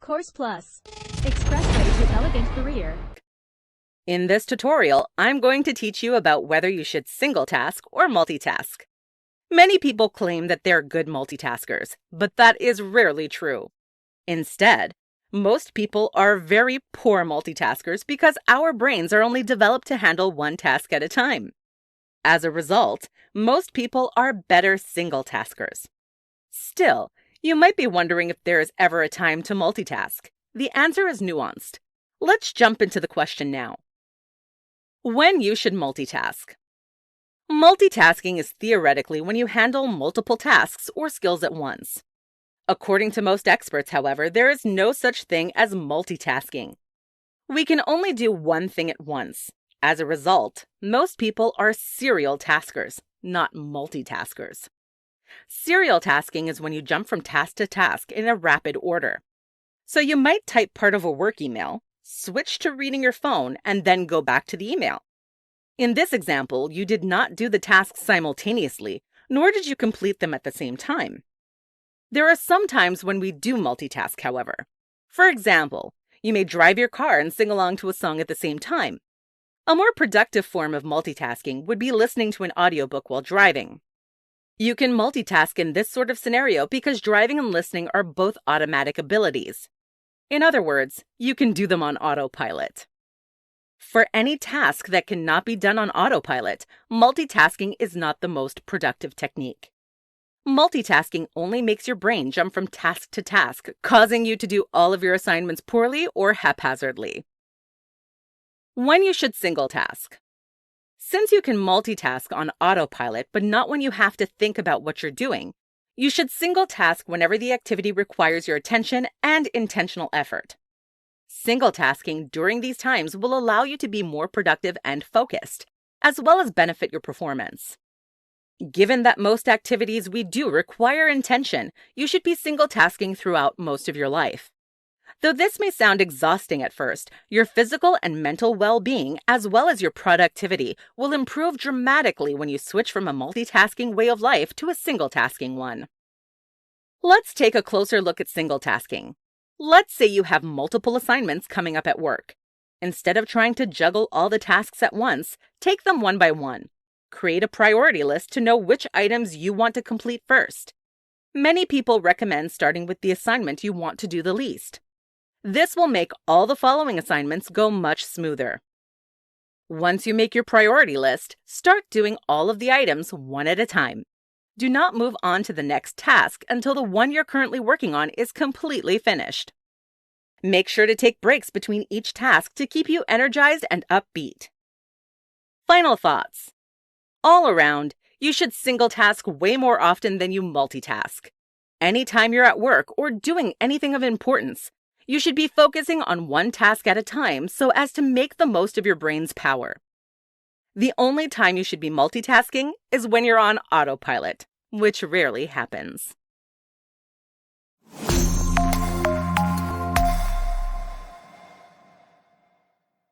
Course Plus. Expressway to elegant career. In this tutorial, I'm going to teach you about whether you should single task or multitask. Many people claim that they're good multitaskers, but that is rarely true. Instead, most people are very poor multitaskers because our brains are only developed to handle one task at a time. As a result, most people are better single taskers. Still, you might be wondering if there is ever a time to multitask. The answer is nuanced. Let's jump into the question now. When you should multitask. Multitasking is theoretically when you handle multiple tasks or skills at once. According to most experts, however, there is no such thing as multitasking. We can only do one thing at once. As a result, most people are serial taskers, not multitaskers. Serial tasking is when you jump from task to task in a rapid order. So you might type part of a work email, switch to reading your phone, and then go back to the email. In this example, you did not do the tasks simultaneously, nor did you complete them at the same time. There are some times when we do multitask, however. For example, you may drive your car and sing along to a song at the same time. A more productive form of multitasking would be listening to an audiobook while driving. You can multitask in this sort of scenario because driving and listening are both automatic abilities. In other words, you can do them on autopilot. For any task that cannot be done on autopilot, multitasking is not the most productive technique. Multitasking only makes your brain jump from task to task, causing you to do all of your assignments poorly or haphazardly. When you should single task. Since you can multitask on autopilot, but not when you have to think about what you're doing, you should single task whenever the activity requires your attention and intentional effort. Single tasking during these times will allow you to be more productive and focused, as well as benefit your performance. Given that most activities we do require intention, you should be single tasking throughout most of your life. Though this may sound exhausting at first, your physical and mental well-being, as well as your productivity, will improve dramatically when you switch from a multitasking way of life to a single-tasking one. Let's take a closer look at single-tasking. Let's say you have multiple assignments coming up at work. Instead of trying to juggle all the tasks at once, take them one by one. Create a priority list to know which items you want to complete first. Many people recommend starting with the assignment you want to do the least. This will make all the following assignments go much smoother. Once you make your priority list, start doing all of the items one at a time. Do not move on to the next task until the one you're currently working on is completely finished. Make sure to take breaks between each task to keep you energized and upbeat. Final thoughts. All around, you should single task way more often than you multitask. Anytime you're at work or doing anything of importance, you should be focusing on one task at a time so as to make the most of your brain's power. The only time you should be multitasking is when you're on autopilot, which rarely happens.